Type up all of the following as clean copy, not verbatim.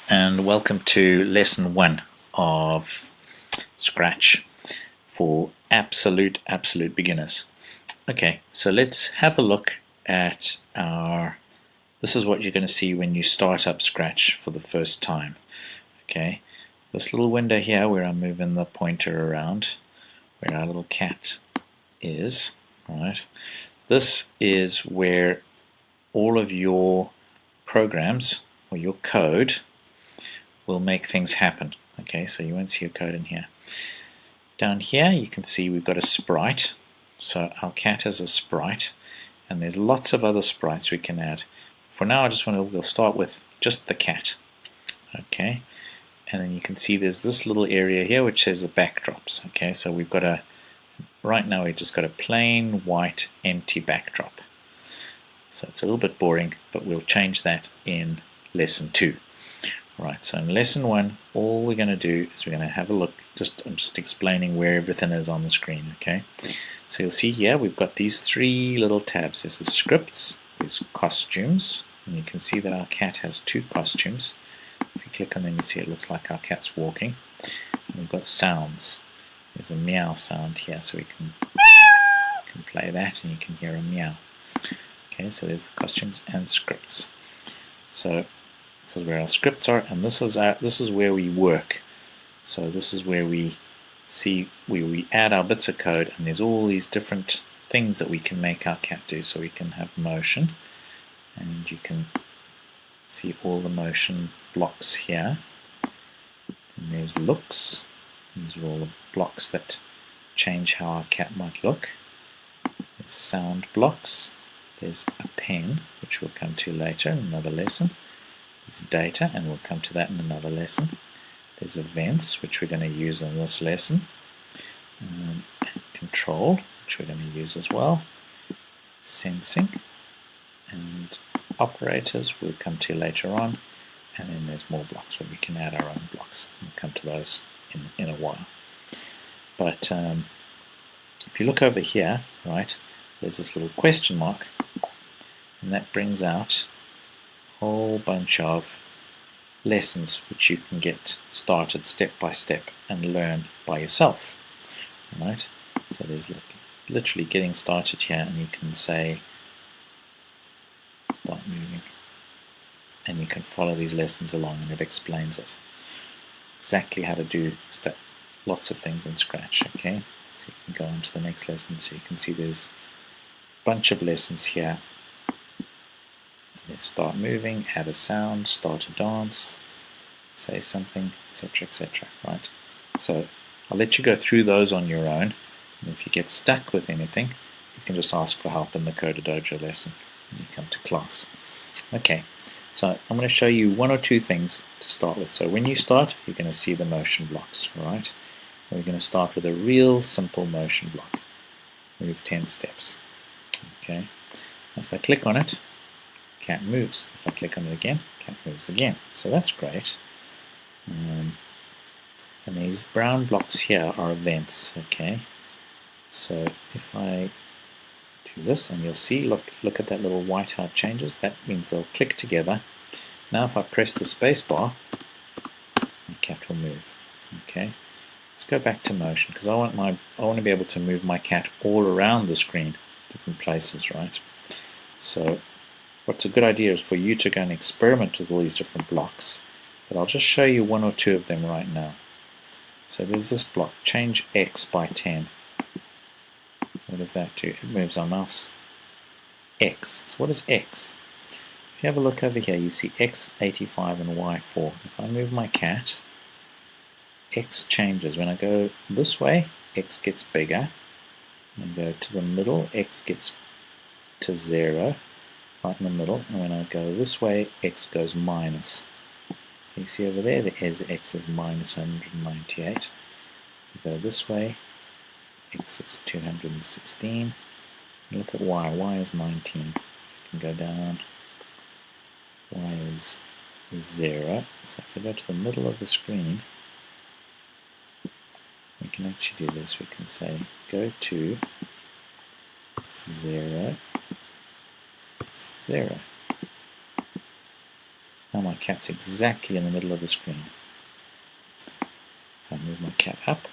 and welcome to lesson 1 of Scratch for absolute beginners. Okay, so let's have a look at this is what you're going to see when you start up Scratch for the first time. Okay, this little window here where I'm moving the pointer around, where our little cat is, right? This is where all of your programs or your code will make things happen. Okay, so you won't see your code in here. Down here you can see we've got a sprite. So our cat is a sprite, and there's lots of other sprites we can add. For now we'll start with just the cat. Okay, and then you can see there's this little area here which says the backdrops. Okay, so we've got right now we've just got a plain white empty backdrop. So it's a little bit boring, but we'll change that in lesson 2. Right, so in lesson 1, all we're going to do is we're going to have a look. I'm just explaining where everything is on the screen. Okay, so you'll see here we've got these 3 little tabs. There's the scripts, there's costumes, and you can see that our cat has 2 costumes. If you click on them, you see it looks like our cat's walking. And we've got sounds. There's a meow sound here, so we can play that, and you can hear a meow. Okay, so there's the costumes and scripts. So this is where our scripts are, and this is where we work. So this is where we add our bits of code, and there's all these different things that we can make our cat do. So we can have motion, and you can see all the motion blocks here. And there's looks. These are all the blocks that change how our cat might look. There's sound blocks. There's a pen, which we'll come to later in another lesson. There's data, and we'll come to that in another lesson. There's events, which we're going to use in this lesson. Control, which we're going to use as well. Sensing, and operators we'll come to later on. And then there's more blocks where we can add our own blocks. We'll come to those in a while. But if you look over here, right, there's this little question mark, and that brings out a whole bunch of lessons which you can get started step by step and learn by yourself. Right? So there's literally getting started here, and you can say start moving, and you can follow these lessons along, and it explains it exactly how to do lots of things in Scratch. Okay, so you can go on to the next lesson. So you can see there's a bunch of lessons here. Start moving, add a sound, start a dance, say something, etc., etc. Right? So I'll let you go through those on your own, and if you get stuck with anything, you can just ask for help in the Dojo lesson when you come to class. Okay, so I'm going to show you 1 or 2 things to start with. So when you start, you're going to see the motion blocks. Right? We're going to start with a real simple motion block. Move 10 steps. Okay. If I click on it, cat moves. If I click on it again, cat moves again. So that's great. And these brown blocks here are events. Okay. So if I do this, and you'll see, look at that little white how it changes. That means they'll click together. Now if I press the space bar, my cat will move. Okay. Let's go back to motion, because I want to be able to move my cat all around the screen, different places, right? So what's a good idea is for you to go and experiment with all these different blocks, but I'll just show you 1 or 2 of them right now. So there's this block, change X by 10. What does that do? It moves our mouse. X. So what is X? If you have a look over here, you see X 85 and Y 4. If I move my cat, X changes. When I go this way, X gets bigger. When I go to the middle, X gets to 0. Right in the middle, and when I go this way, X goes minus. So you see over there, X is minus 198. If you go this way, X is 216. And look at Y is 19. You can go down, Y is 0. So if we go to the middle of the screen, we can actually do this. We can say, go to 0, 0. Now my cat's exactly in the middle of the screen. So I move my cat up.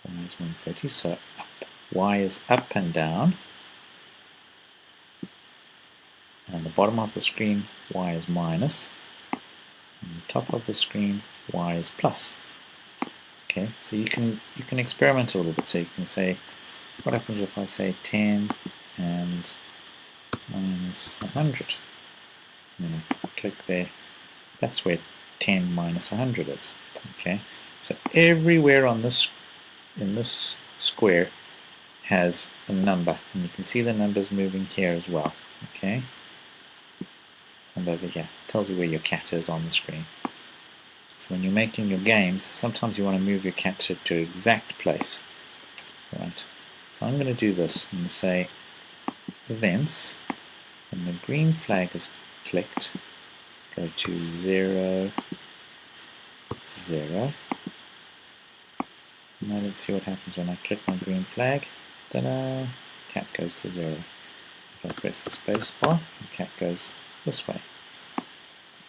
Y is 130, so up. Y is up and down. And on the bottom of the screen, Y is minus. On the top of the screen, Y is plus. Okay, so you can experiment a little bit. So you can say, what happens if I say 10 and minus 100? And I click there. That's where 10 minus 100 is. Okay, so everywhere on this in this square has a number, and you can see the numbers moving here as well. Okay, and over here tells you where your cat is on the screen. So when you're making your games, sometimes you want to move your cat to an exact place. Right. So I'm going to do this. I'm going to say events, and the green flag is clicked. Go to 0, 0. Now let's see what happens when I click my green flag. Ta-da! Cat goes to 0. If I press the space bar, the cat goes this way.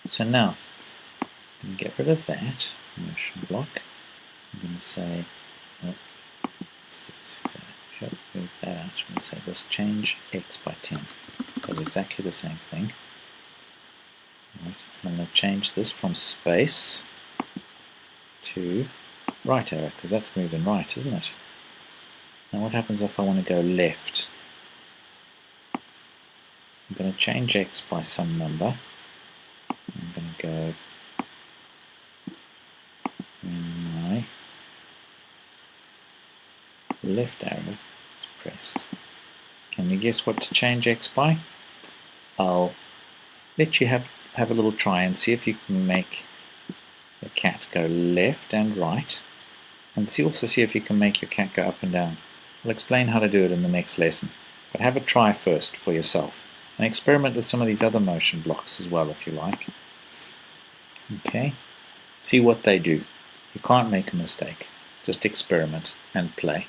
So now, I'm going to get rid of that motion block. I'm going to say, oh, let's do this. Should move that out. I'm going to say this change x by 10. Does exactly the same thing. Right. I'm going to change this from space to right arrow, because that's moving right, isn't it? Now what happens if I want to go left? I'm going to change x by some number. I'm going to go when my left arrow is pressed. Can you guess what to change x by? I'll let you have a little try and see if you can make the cat go left and right, and also see if you can make your cat go up and down. I'll explain how to do it in the next lesson, but have a try first for yourself and experiment with some of these other motion blocks as well if you like. Okay, see what they do. You can't make a mistake, just experiment and play.